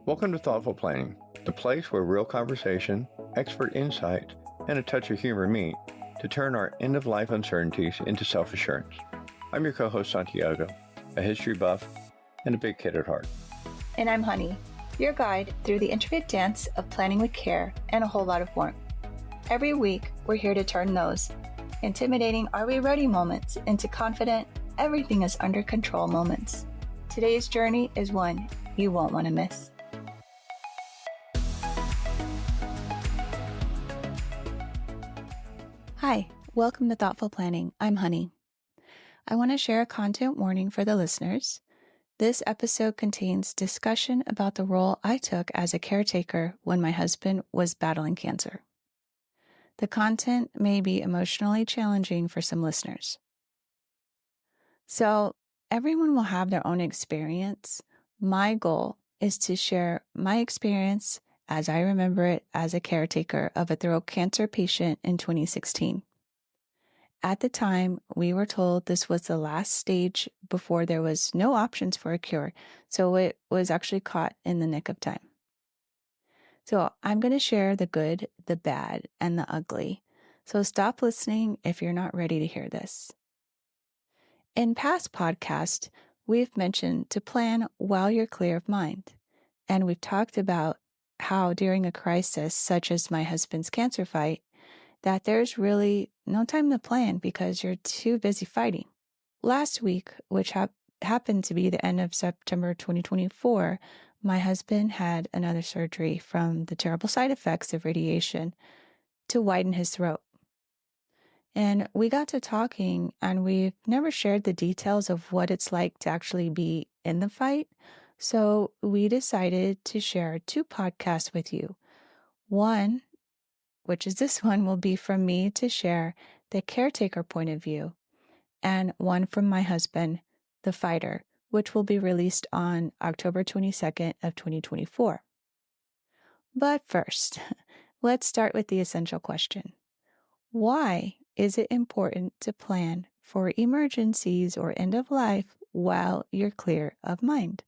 Welcome to Thoughtful Planning, the place where real conversation, expert insight, and a touch of humor meet to turn our end-of-life uncertainties into self-assurance. I'm your co-host, Santiago, a history buff and a big kid at heart. And I'm Honey, your guide through the intricate dance of planning with care and a whole lot of warmth. Every week, we're here to turn those intimidating "are we ready" moments into confident "everything is under control" moments. Today's journey is one you won't want to miss. Hi, welcome to Thoughtful Planning. I'm Honey. I want to share a content warning for the listeners. This episode contains discussion about the role I took as a caretaker when my husband was battling cancer. The content may be emotionally challenging for some listeners. So, everyone will have their own experience. My goal is to share my experience as I remember it as a caretaker of a throat cancer patient in 2016. At the time, we were told this was the last stage before there was no options for a cure, so it was actually caught in the nick of time. So I'm going to share the good, the bad, and the ugly. So stop listening if you're not ready to hear this. In past podcasts, we've mentioned to plan while you're clear of mind. And we've talked about how during a crisis such as my husband's cancer fight, that there's really no time to plan because you're too busy fighting. Last week, which happened to be the end of September 2024, my husband had another surgery from the terrible side effects of radiation to widen his throat. And we got to talking, and we've never shared the details of what it's like to actually be in the fight. So we decided to share 2 podcasts with you. One, which is this one, will be from me to share the caretaker point of view, and one from my husband, the fighter, which will be released on October 22nd of 2024. But first, let's start with the essential question. Why is it important to plan for emergencies or end of life while you're clear of mind?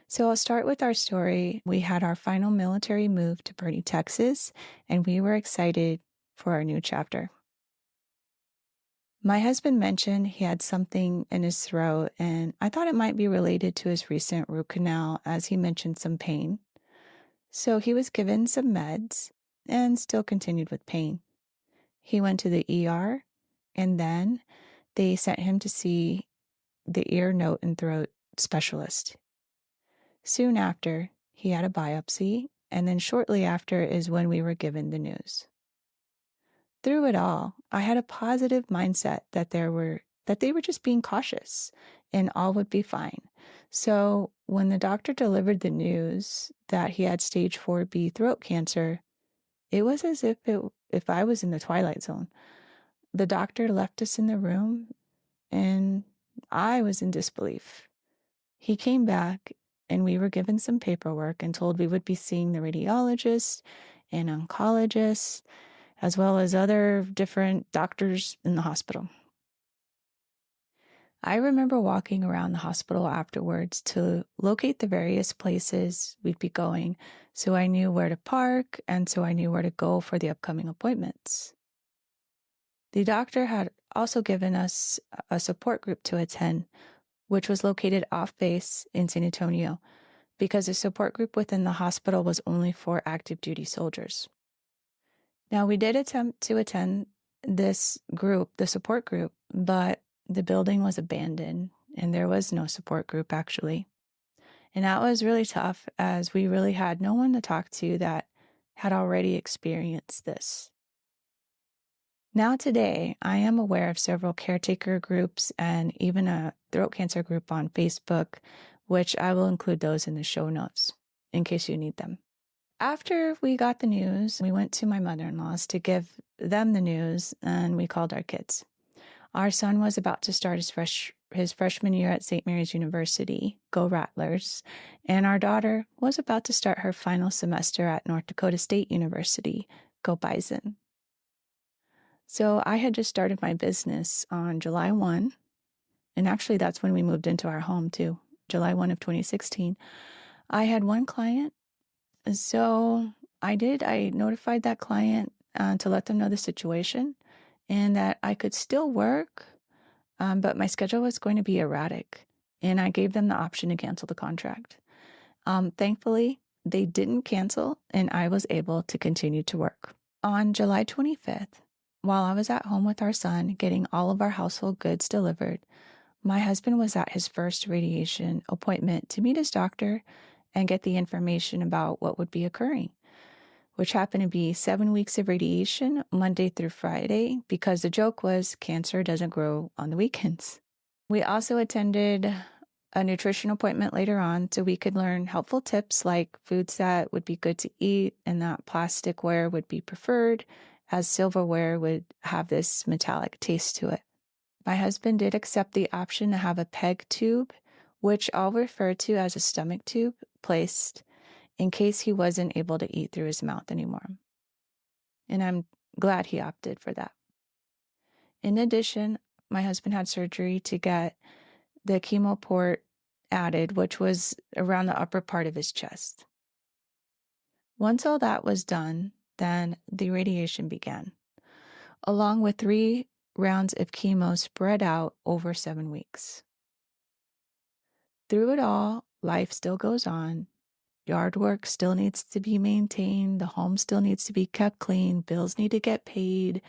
So I'll start with our story. We had our final military move to Bernie, Texas, and we were excited for our new chapter. My husband mentioned he had something in his throat, and I thought it might be related to his recent root canal, as he mentioned some pain. So he was given some meds and still continued with pain. He went to the ER, and then they sent him to see the ear, nose, and throat specialist. Soon after, he had a biopsy, and then shortly after is when we were given the news. Through it all, I had a positive mindset that they were just being cautious and all would be fine. So when the doctor delivered the news that he had stage 4B throat cancer, it was as if I was in the Twilight Zone. The doctor left us in the room, and I was in disbelief. He came back, and we were given some paperwork and told we would be seeing the radiologist and oncologist, as well as other different doctors in the hospital. I remember walking around the hospital afterwards to locate the various places we'd be going, so I knew where to park and so I knew where to go for the upcoming appointments. The doctor had also given us a support group to attend, which was located off base in San Antonio, because the support group within the hospital was only for active duty soldiers. Now, we did attempt to attend this group, the support group, but the building was abandoned and there was no support group actually. And that was really tough, as we really had no one to talk to that had already experienced this. Now today, I am aware of several caretaker groups and even a throat cancer group on Facebook, which I will include those in the show notes in case you need them. After we got the news, we went to my mother-in-law's to give them the news, and we called our kids. Our son was about to start his freshman year at St. Mary's University, go Rattlers, and our daughter was about to start her final semester at North Dakota State University, go Bison. So I had just started my business on July 1, and actually that's when we moved into our home too, July 1 of 2016. I had one client. So I notified that client to let them know the situation and that I could still work, but my schedule was going to be erratic. And I gave them the option to cancel the contract. Thankfully, they didn't cancel and I was able to continue to work. On July 25th, while I was at home with our son getting all of our household goods delivered, my husband was at his first radiation appointment to meet his doctor and get the information about what would be occurring, which happened to be 7 weeks of radiation, Monday through Friday, because the joke was cancer doesn't grow on the weekends. We also attended a nutrition appointment later on so we could learn helpful tips like foods that would be good to eat and that plasticware would be preferred, as silverware would have this metallic taste to it. My husband did accept the option to have a PEG tube, which I'll refer to as a stomach tube, placed in case he wasn't able to eat through his mouth anymore. And I'm glad he opted for that. In addition, my husband had surgery to get the chemo port added, which was around the upper part of his chest. Once all that was done, then the radiation began, along with 3 rounds of chemo spread out over 7 weeks. Through it all, life still goes on. Yard work still needs to be maintained. The home still needs to be kept clean. Bills need to get paid.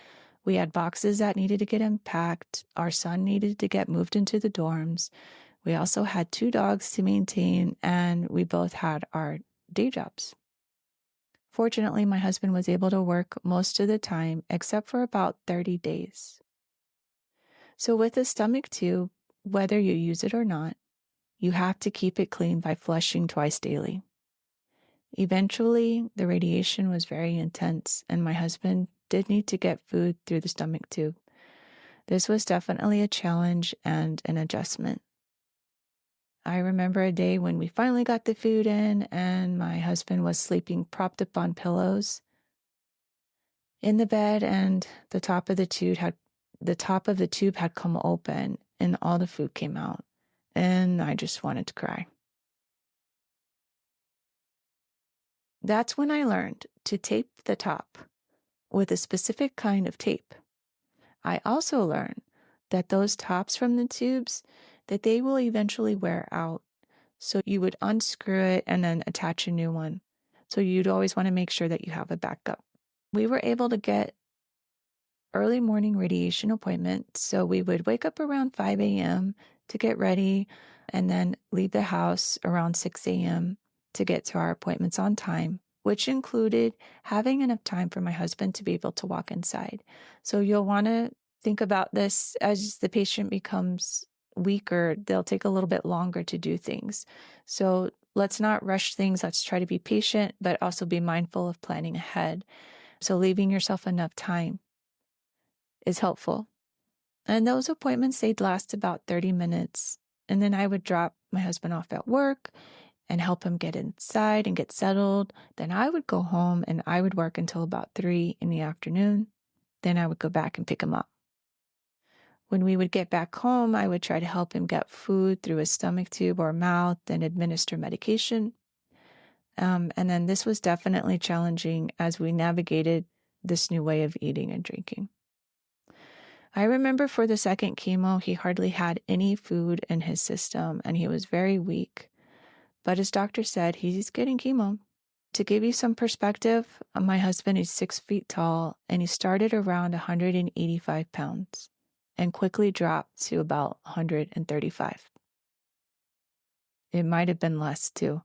We had boxes that needed to get unpacked. Our son needed to get moved into the dorms. We also had 2 dogs to maintain, and we both had our day jobs. Fortunately, my husband was able to work most of the time, except for about 30 days. So with a stomach tube, whether you use it or not, you have to keep it clean by flushing twice daily. Eventually, the radiation was very intense, and my husband did need to get food through the stomach tube. This was definitely a challenge and an adjustment. I remember a day when we finally got the food in, and my husband was sleeping propped up on pillows in the bed, and the top of the tube had come open, and all the food came out, and I just wanted to cry. That's when I learned to tape the top with a specific kind of tape. I also learned that those tops from the tubes, that they will eventually wear out. So you would unscrew it and then attach a new one. So you'd always want to make sure that you have a backup. We were able to get early morning radiation appointments. So we would wake up around 5 a.m. to get ready and then leave the house around 6 a.m. to get to our appointments on time, which included having enough time for my husband to be able to walk inside. So you'll want to think about this as the patient becomes weaker, they'll take a little bit longer to do things. So let's not rush things. Let's try to be patient, but also be mindful of planning ahead. So leaving yourself enough time is helpful. And those appointments, they'd last about 30 minutes. And then I would drop my husband off at work and help him get inside and get settled. Then I would go home and I would work until about 3 in the afternoon. Then I would go back and pick him up. When we would get back home, I would try to help him get food through his stomach tube or mouth and administer medication. And then this was definitely challenging as we navigated this new way of eating and drinking. I remember for the second chemo, he hardly had any food in his system and he was very weak. But his doctor said he's getting chemo. To give you some perspective, my husband is 6 feet tall and he started around 185 pounds and quickly dropped to about 135. It might have been less too.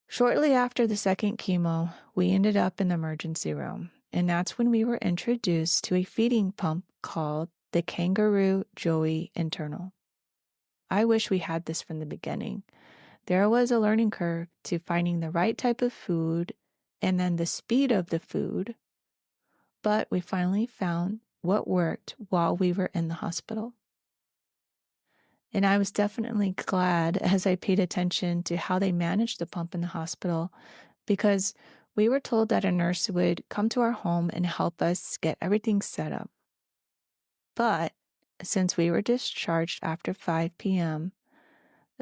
Shortly after the second chemo, we ended up in the emergency room, and that's when we were introduced to a feeding pump called the Kangaroo Joey Internal. I wish we had this from the beginning. There was a learning curve to finding the right type of food and then the speed of the food, but we finally found what worked while we were in the hospital. And I was definitely glad as I paid attention to how they managed the pump in the hospital, because we were told that a nurse would come to our home and help us get everything set up. But since we were discharged after 5 p.m.,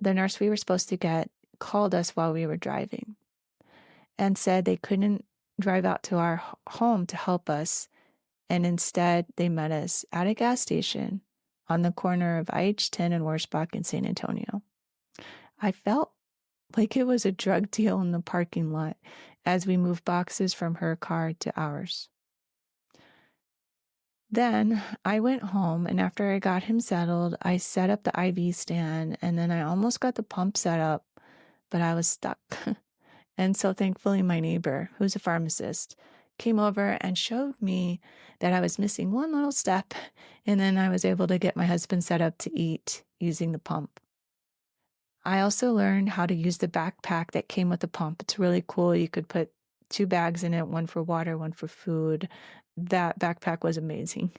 the nurse we were supposed to get called us while we were driving and said they couldn't drive out to our home to help us. And instead, they met us at a gas station on the corner of IH10 and Wurzbach in San Antonio. I felt like it was a drug deal in the parking lot as we moved boxes from her car to ours. Then I went home, and after I got him settled, I set up the IV stand, and then I almost got the pump set up, but I was stuck. And so thankfully, my neighbor, who's a pharmacist, came over and showed me that I was missing one little step, and then I was able to get my husband set up to eat using the pump. I also learned how to use the backpack that came with the pump. It's really cool. You could put 2 bags in it, one for water, one for food. That backpack was amazing.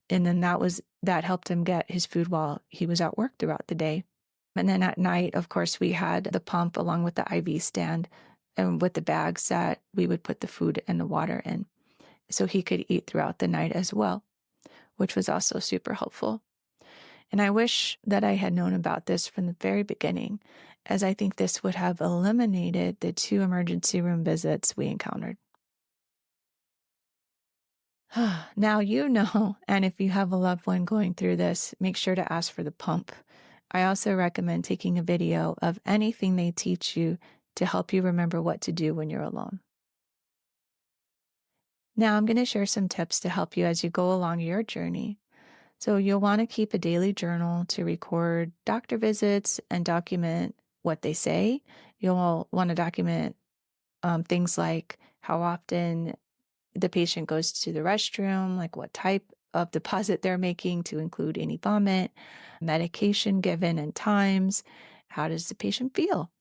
And then that helped him get his food while he was at work throughout the day. And then at night, of course, we had the pump along with the IV stand and with the bags that we would put the food and the water in so he could eat throughout the night as well, which was also super helpful. And I wish that I had known about this from the very beginning, as I think this would have eliminated the 2 emergency room visits we encountered. Now you know, and if you have a loved one going through this, make sure to ask for the pump. I also recommend taking a video of anything they teach you to help you remember what to do when you're alone. Now I'm going to share some tips to help you as you go along your journey. So you'll want to keep a daily journal to record doctor visits and document what they say. You'll want to document things like how often the patient goes to the restroom, like what type of deposit they're making to include any vomit, medication given and times. How does the patient feel?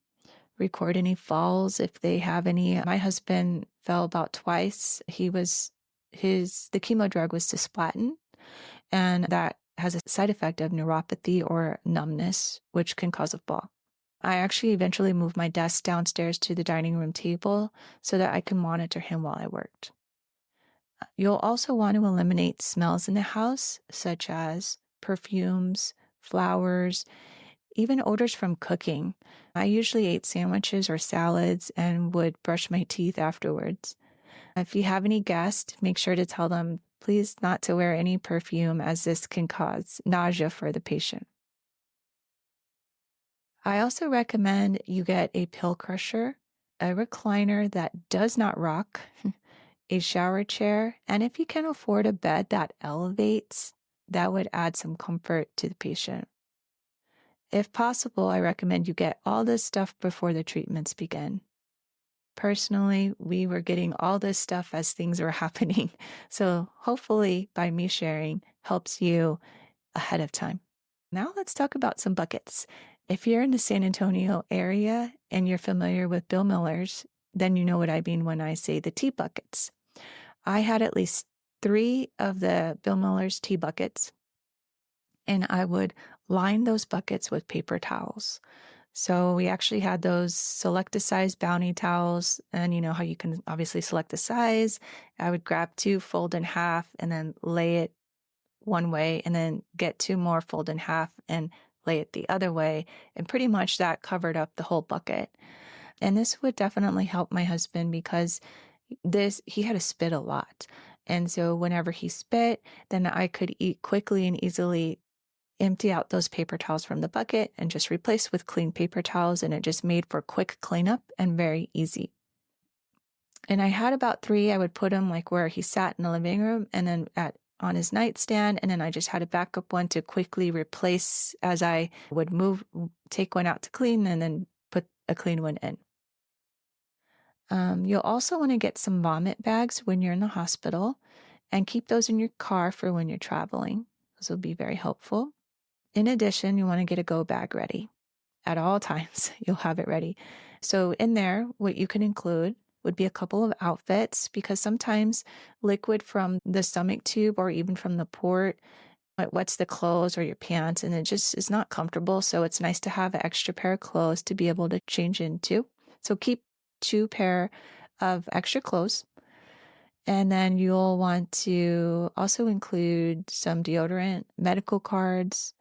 Record any falls if they have any. My husband fell about twice. The chemo drug was cisplatin, and that has a side effect of neuropathy or numbness, which can cause a fall. I actually eventually moved my desk downstairs to the dining room table so that I could monitor him while I worked. You'll also want to eliminate smells in the house, such as perfumes, flowers, even odors from cooking. I usually ate sandwiches or salads and would brush my teeth afterwards. If you have any guests, make sure to tell them, please not to wear any perfume, as this can cause nausea for the patient. I also recommend you get a pill crusher, a recliner that does not rock, a shower chair, and if you can afford a bed that elevates, that would add some comfort to the patient. If possible, I recommend you get all this stuff before the treatments begin. Personally, we were getting all this stuff as things were happening, so hopefully by me sharing helps you ahead of time. Now let's talk about some buckets. If you're in the San Antonio area and you're familiar with Bill Miller's, then you know what I mean when I say the tea buckets. I had at least 3 of the Bill Miller's tea buckets, and I would line those buckets with paper towels. So we actually had those select a size bounty towels, and you know how you can obviously select the size. I would grab 2, fold in half, and then lay it one way, and then get 2 more, fold in half, and lay it the other way. And pretty much that covered up the whole bucket. And this would definitely help my husband because he had to spit a lot. And so whenever he spit, then I could eat quickly and easily empty out those paper towels from the bucket and just replace with clean paper towels. And it just made for quick cleanup and very easy. And I had about 3. I would put them like where he sat in the living room and then on his nightstand. And then I just had a backup one to quickly replace as I would take one out to clean and then put a clean one in. You'll also want to get some vomit bags when you're in the hospital and keep those in your car for when you're traveling. Those will be very helpful. In addition, you want to get a go bag ready at all times. You'll have it ready. So in there, what you can include would be a couple of outfits because sometimes liquid from the stomach tube or even from the port, it wets the clothes or your pants and it just is not comfortable. So it's nice to have an extra pair of clothes to be able to change into. So keep 2 pair of extra clothes. And then you'll want to also include some deodorant, medical cards.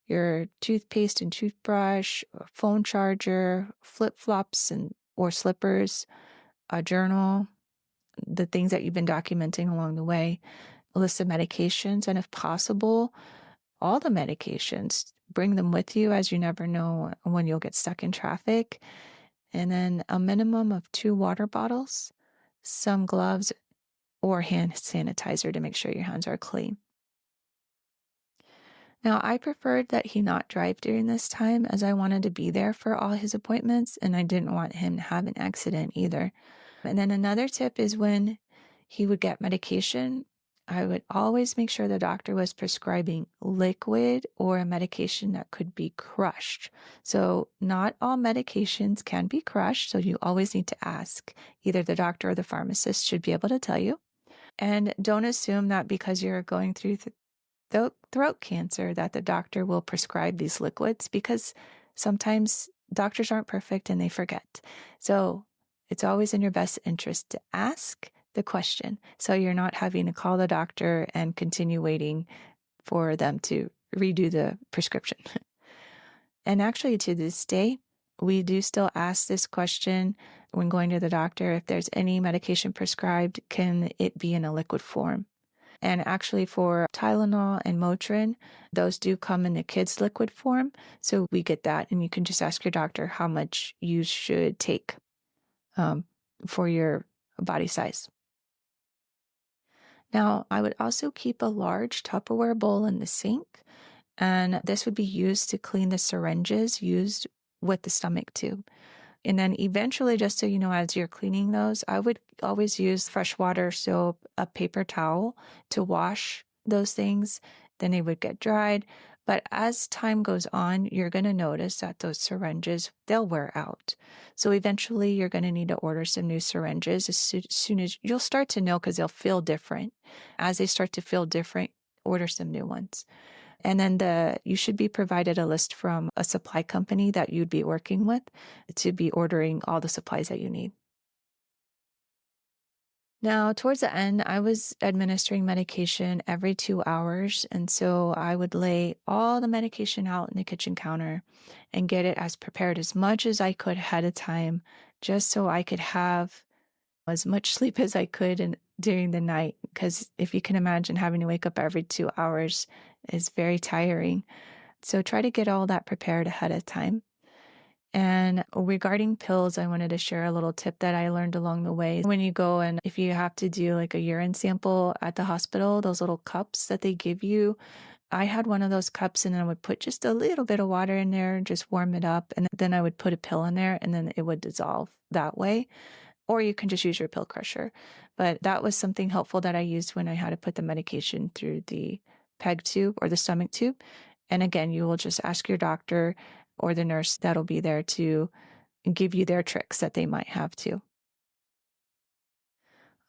your toothpaste and toothbrush, a phone charger, flip-flops and or slippers, a journal, the things that you've been documenting along the way, a list of medications, and if possible, all the medications. Bring them with you as you never know when you'll get stuck in traffic. And then a minimum of 2 water bottles, some gloves, or hand sanitizer to make sure your hands are clean. Now, I preferred that he not drive during this time as I wanted to be there for all his appointments and I didn't want him to have an accident either. And then another tip is when he would get medication, I would always make sure the doctor was prescribing liquid or a medication that could be crushed. So, not all medications can be crushed. So, you always need to ask. Either the doctor or the pharmacist should be able to tell you. And don't assume that because you're going through throat cancer that the doctor will prescribe these liquids because sometimes doctors aren't perfect and they forget. So it's always in your best interest to ask the question so you're not having to call the doctor and continue waiting for them to redo the prescription. And actually, to this day, we do still ask this question when going to the doctor if there's any medication prescribed, can it be in a liquid form? And actually, for Tylenol and Motrin, those do come in the kids' liquid form. So we get that, and you can just ask your doctor how much you should take for your body size. Now, I would also keep a large Tupperware bowl in the sink, and this would be used to clean the syringes used with the stomach tube. And then eventually, just so you know, as you're cleaning those, I would always use fresh water, soap, a paper towel to wash those things. Then they would get dried. But as time goes on, you're going to notice that those syringes, they'll wear out. So eventually you're going to need to order some new syringes as soon as you'll start to know because they'll feel different. As they start to feel different, order some new ones. And then you should be provided a list from a supply company that you'd be working with to be ordering all the supplies that you need. Now, towards the end, I was administering medication every 2 hours. And so I would lay all the medication out in the kitchen counter and get it as prepared as much as I could ahead of time, just so I could have as much sleep as I could during the night. Because if you can imagine having to wake up every 2 hours is very tiring. So try to get all that prepared ahead of time. And regarding pills, I wanted to share a little tip that I learned along the way. When you go and if you have to do like a urine sample at the hospital, those little cups that they give you, I had one of those cups and then I would put just a little bit of water in there, just warm it up. And then I would put a pill in there and then it would dissolve that way. Or you can just use your pill crusher. But that was something helpful that I used when I had to put the medication through the PEG tube or the stomach tube. And again, you will just ask your doctor or the nurse that'll be there to give you their tricks that they might have too.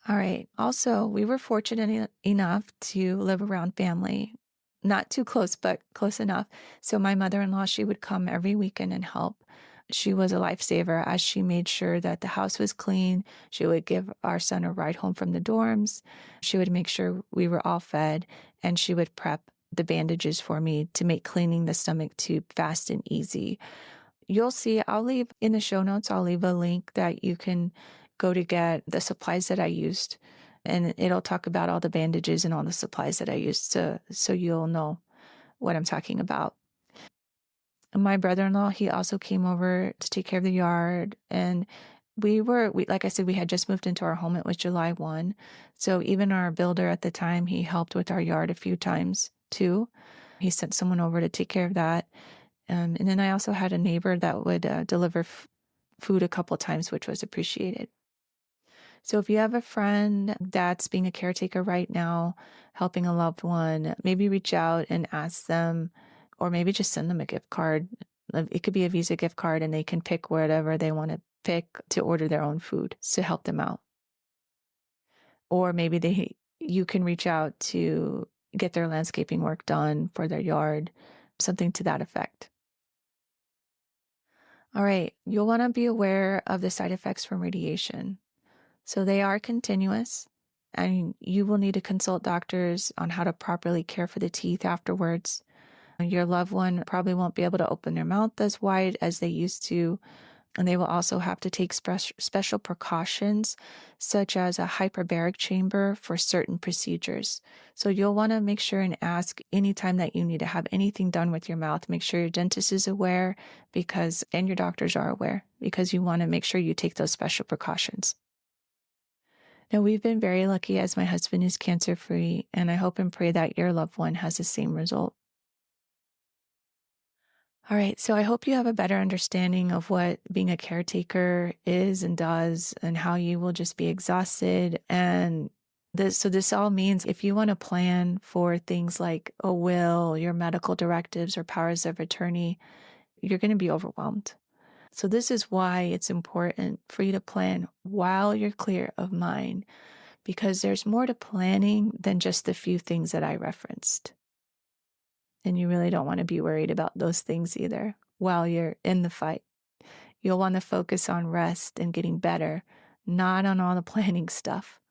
All right. Also, we were fortunate enough to live around family, not too close, but close enough. So my mother-in-law, she would come every weekend and help. She was a lifesaver as she made sure that the house was clean. She would give our son a ride home from the dorms. She would make sure we were all fed, and she would prep the bandages for me to make cleaning the stomach tube fast and easy. You'll see, I'll leave in the show notes, I'll leave a link that you can go to get the supplies that I used. And it'll talk about all the bandages and all the supplies that I used so you'll know what I'm talking about. My brother-in-law, he also came over to take care of the yard. And like I said, we had just moved into our home. It was July 1. So even our builder at the time, he helped with our yard a few times too. He sent someone over to take care of that. And then I also had a neighbor that would deliver food a couple of times, which was appreciated. So if you have a friend that's being a caretaker right now, helping a loved one, maybe reach out and ask them, or maybe just send them a gift card. It could be a Visa gift card and they can pick whatever they want to pick to order their own food to help them out. Or maybe you can reach out to get their landscaping work done for their yard, something to that effect. All right, you'll want to be aware of the side effects from radiation. So they are continuous, and you will need to consult doctors on how to properly care for the teeth afterwards. Your loved one probably won't be able to open their mouth as wide as they used to. And they will also have to take special precautions, such as a hyperbaric chamber for certain procedures. So you'll want to make sure and ask anytime that you need to have anything done with your mouth. Make sure your dentist is aware and your doctors are aware, because you want to make sure you take those special precautions. Now, we've been very lucky as my husband is cancer-free, and I hope and pray that your loved one has the same result. All right, so I hope you have a better understanding of what being a caretaker is and does, and how you will just be exhausted. And this all means if you want to plan for things like a will, your medical directives, or powers of attorney, you're going to be overwhelmed. So this is why it's important for you to plan while you're clear of mind, because there's more to planning than just the few things that I referenced. And you really don't want to be worried about those things either while you're in the fight. You'll want to focus on rest and getting better, not on all the planning stuff.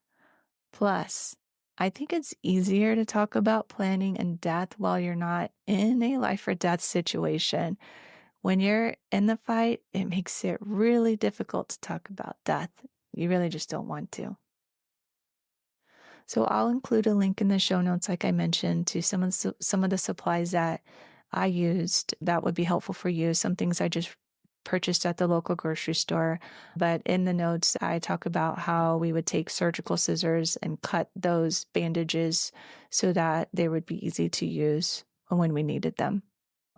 Plus, I think it's easier to talk about planning and death while you're not in a life or death situation. When you're in the fight, it makes it really difficult to talk about death. You really just don't want to. So I'll include a link in the show notes, like I mentioned, to some of the supplies that I used that would be helpful for you. Some things I just purchased at the local grocery store. But in the notes, I talk about how we would take surgical scissors and cut those bandages so that they would be easy to use when we needed them.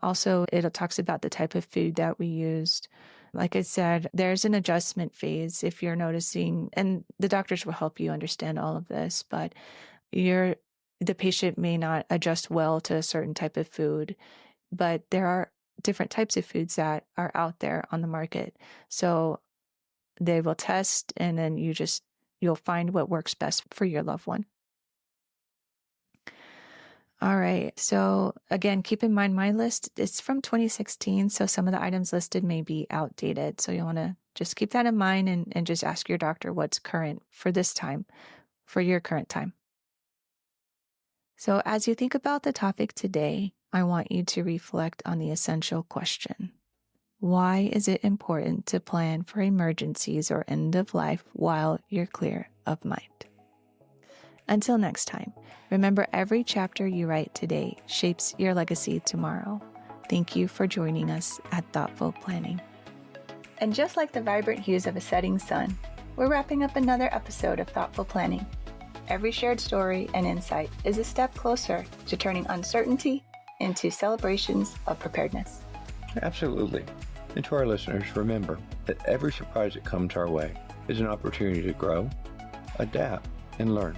Also, it talks about the type of food that we used. Like I said, there's an adjustment phase if you're noticing, and the doctors will help you understand all of this, but the patient may not adjust well to a certain type of food, but there are different types of foods that are out there on the market. So they will test, and then you'll find what works best for your loved one. All right. So again, keep in mind my list is from 2016. So some of the items listed may be outdated. So you want to just keep that in mind and just ask your doctor what's current for this time, for your current time. So as you think about the topic today, I want you to reflect on the essential question. Why is it important to plan for emergencies or end of life while you're clear of mind? Until next time, remember every chapter you write today shapes your legacy tomorrow. Thank you for joining us at Thoughtful Planning. And just like the vibrant hues of a setting sun, we're wrapping up another episode of Thoughtful Planning. Every shared story and insight is a step closer to turning uncertainty into celebrations of preparedness. Absolutely. And to our listeners, remember that every surprise that comes our way is an opportunity to grow, adapt, and learn.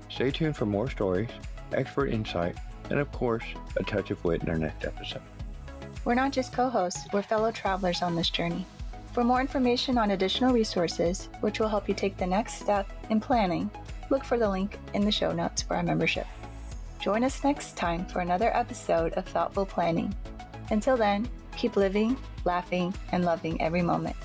Stay tuned for more stories, expert insight, and of course, a touch of wit in our next episode. We're not just co-hosts, we're fellow travelers on this journey. For more information on additional resources, which will help you take the next step in planning, look for the link in the show notes for our membership. Join us next time for another episode of Thoughtful Planning. Until then, keep living, laughing, and loving every moment.